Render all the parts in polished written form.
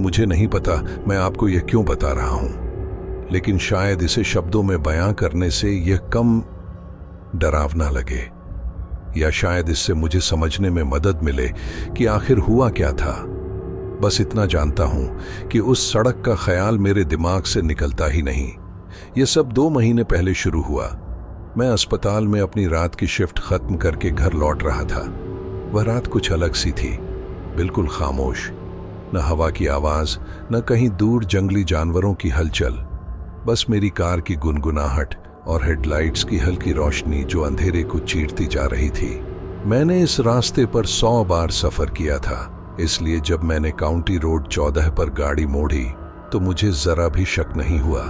मुझे नहीं पता मैं आपको यह क्यों बता रहा हूं, लेकिन शायद इसे शब्दों में बयां करने से यह कम डरावना लगे, या शायद इससे मुझे समझने में मदद मिले कि आखिर हुआ क्या था। बस इतना जानता हूं कि उस सड़क का ख्याल मेरे दिमाग से निकलता ही नहीं। यह सब 2 महीने पहले शुरू हुआ। मैं अस्पताल में अपनी रात की शिफ्ट खत्म करके घर लौट रहा था। वह रात कुछ अलग सी थी, बिल्कुल खामोश, न हवा की आवाज, न कहीं दूर जंगली जानवरों की हलचल, बस मेरी कार की गुनगुनाहट और हेडलाइट्स की हल्की रोशनी जो अंधेरे को चीरती जा रही थी। मैंने इस रास्ते पर 100 बार सफर किया था, इसलिए जब मैंने काउंटी रोड 14 पर गाड़ी मोड़ी तो मुझे जरा भी शक नहीं हुआ।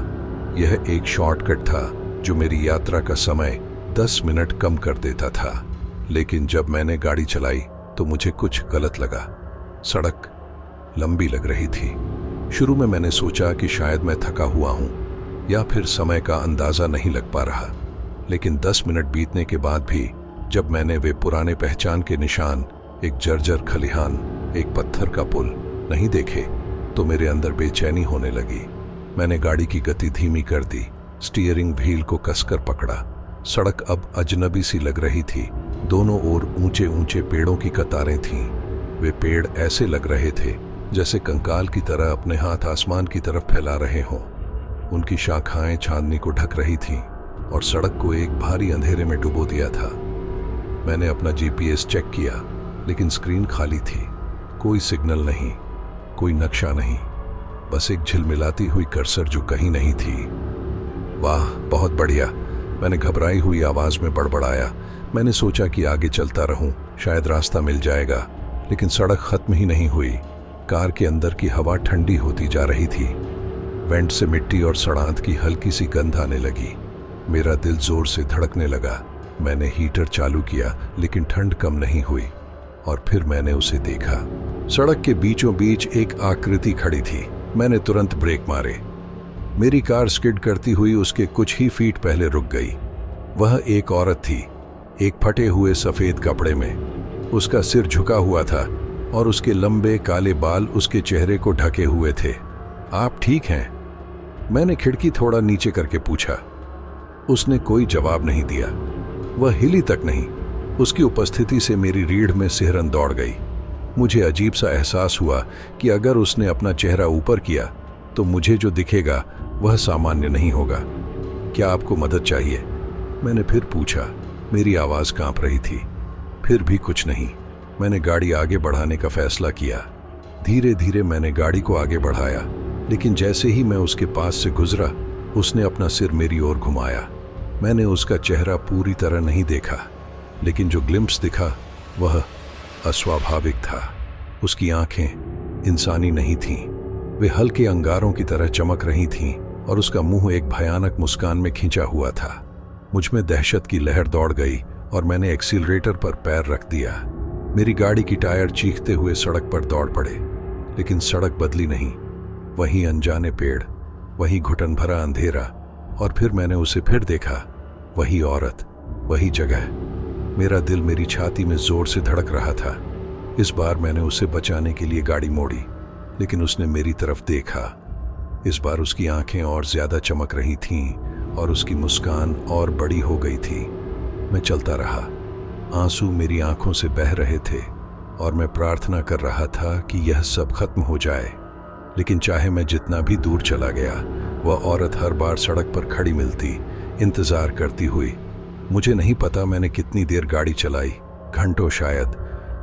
यह एक शॉर्टकट था जो मेरी यात्रा का समय 10 मिनट कम कर देता था। लेकिन जब मैंने गाड़ी चलाई तो मुझे कुछ गलत लगा। सड़क लंबी लग रही थी। शुरू में मैंने सोचा कि शायद मैं थका हुआ हूं या फिर समय का अंदाजा नहीं लग पा रहा, लेकिन 10 मिनट बीतने के बाद भी जब मैंने वे पुराने पहचान के निशान, एक जर्जर खलिहान, एक पत्थर का पुल नहीं देखे तो मेरे अंदर बेचैनी होने लगी। मैंने गाड़ी की गति धीमी कर दी, स्टीयरिंग व्हील को कसकर पकड़ा। सड़क अब अजनबी सी लग रही थी। दोनों ओर ऊंचे ऊंचे पेड़ों की कतारें थीं। वे पेड़ ऐसे लग रहे थे जैसे कंकाल की तरह अपने हाथ आसमान की तरफ फैला रहे हों। उनकी शाखाएं चांदनी को ढक रही थीं और सड़क को एक भारी अंधेरे में डुबो दिया था। मैंने अपना जीपीएस चेक किया, लेकिन स्क्रीन खाली थी। कोई सिग्नल नहीं, कोई नक्शा नहीं, बस एक झिलमिलाती हुई कर्सर जो कहीं नहीं थी। वाह, बहुत बढ़िया, मैंने घबराई हुई आवाज में बड़बड़ाया। मैंने सोचा कि आगे चलता रहूं, शायद रास्ता मिल जाएगा, लेकिन सड़क खत्म ही नहीं हुई। कार के अंदर की हवा ठंडी होती जा रही थी। वेंट से मिट्टी और सड़ांत की हल्की सी गंध आने लगी। मेरा दिल जोर से धड़कने लगा। मैंने हीटर चालू किया, लेकिन ठंड कम नहीं हुई। और फिर मैंने उसे देखा। सड़क के बीचों बीच एक आकृति खड़ी थी। मैंने तुरंत ब्रेक मारे। मेरी कार स्किड करती हुई उसके कुछ ही फीट पहले रुक गई। वह एक औरत थी, एक फटे हुए सफेद कपड़े में। उसका सिर झुका हुआ था और उसके लंबे काले बाल उसके चेहरे को ढके हुए थे। आप ठीक हैं? मैंने खिड़की थोड़ा नीचे करके पूछा। उसने कोई जवाब नहीं दिया। वह हिली तक नहीं। उसकी उपस्थिति से मेरी रीढ़ में सिहरन दौड़ गई। मुझे अजीब सा एहसास हुआ कि अगर उसने अपना चेहरा ऊपर किया तो मुझे जो दिखेगा वह सामान्य नहीं होगा। क्या आपको मदद चाहिए? मैंने फिर पूछा। मेरी आवाज कांप रही थी। फिर भी कुछ नहीं। मैंने गाड़ी आगे बढ़ाने का फैसला किया। धीरे धीरे मैंने गाड़ी को आगे बढ़ाया, लेकिन जैसे ही मैं उसके पास से गुजरा, उसने अपना सिर मेरी ओर घुमाया। मैंने उसका चेहरा पूरी तरह नहीं देखा, लेकिन जो ग्लिम्प्स दिखा वह अस्वाभाविक था। उसकी आंखें इंसानी नहीं थीं। वे हल्के अंगारों की तरह चमक रही थीं और उसका मुंह एक भयानक मुस्कान में खिंचा हुआ था। मुझ में दहशत की लहर दौड़ गई और मैंने एक्सीलरेटर पर पैर रख दिया। मेरी गाड़ी की टायर चीखते हुए सड़क पर दौड़ पड़े, लेकिन सड़क बदली नहीं। वही अनजाने पेड़, वही घुटन भरा अंधेरा, और फिर मैंने उसे फिर देखा। वही औरत, वही जगह। मेरा दिल मेरी छाती में जोर से धड़क रहा था। इस बार मैंने उसे बचाने के लिए गाड़ी मोड़ी, लेकिन उसने मेरी तरफ देखा। इस बार उसकी आंखें और ज्यादा चमक रही थीं और उसकी मुस्कान और बड़ी हो गई थी। मैं चलता रहा। आंसू मेरी आंखों से बह रहे थे और मैं प्रार्थना कर रहा था कि यह सब खत्म हो जाए। लेकिन चाहे मैं जितना भी दूर चला गया, वह औरत हर बार सड़क पर खड़ी मिलती, इंतजार करती हुई। मुझे नहीं पता मैंने कितनी देर गाड़ी चलाई, घंटों शायद।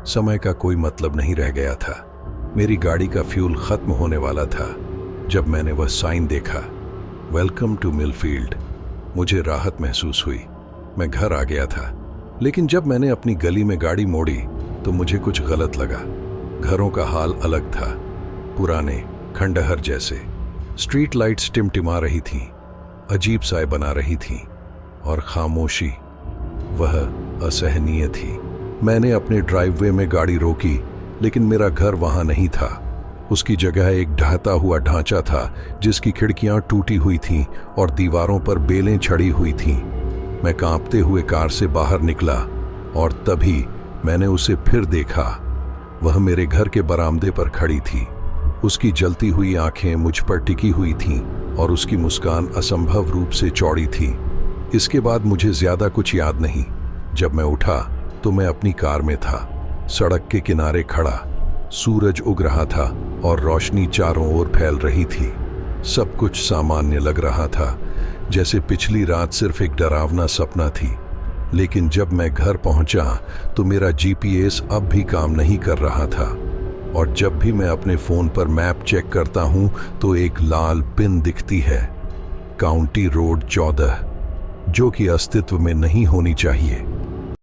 समय का कोई मतलब नहीं रह गया था। मेरी गाड़ी का फ्यूल खत्म होने वाला था जब मैंने वह साइन देखा, वेलकम टू मिलफील्ड। मुझे राहत महसूस हुई। मैं घर आ गया था, लेकिन जब मैंने अपनी गली में गाड़ी मोड़ी तो मुझे कुछ गलत लगा। घरों का हाल अलग था, पुराने, खंडहर जैसे। स्ट्रीट लाइट्स टिमटिमा रही थीं, अजीब साए बना रही थीं, और खामोशी वह असहनीय थी। मैंने अपने ड्राइववे में गाड़ी रोकी, लेकिन मेरा घर वहां नहीं था। उसकी जगह एक ढहता हुआ ढांचा था जिसकी खिड़कियां टूटी हुई थीं और दीवारों पर बेलें छड़ी हुई थीं। मैं कांपते हुए कार से बाहर निकला और तभी मैंने उसे फिर देखा। वह मेरे घर के बरामदे पर खड़ी थी। उसकी जलती हुई आंखें मुझ पर टिकी हुई थीं और उसकी मुस्कान असंभव रूप से चौड़ी थी। इसके बाद मुझे ज्यादा कुछ याद नहीं। जब मैं उठा तो मैं अपनी कार में था, सड़क के किनारे खड़ा। सूरज उग रहा था और रोशनी चारों ओर फैल रही थी। सब कुछ सामान्य लग रहा था, जैसे पिछली रात सिर्फ एक डरावना सपना थी। लेकिन जब मैं घर पहुंचा तो मेरा जीपीएस अब भी काम नहीं कर रहा था, और जब भी मैं अपने फोन पर मैप चेक करता हूं तो एक लाल पिन दिखती है, काउंटी रोड 14, जो कि अस्तित्व में नहीं होनी चाहिए।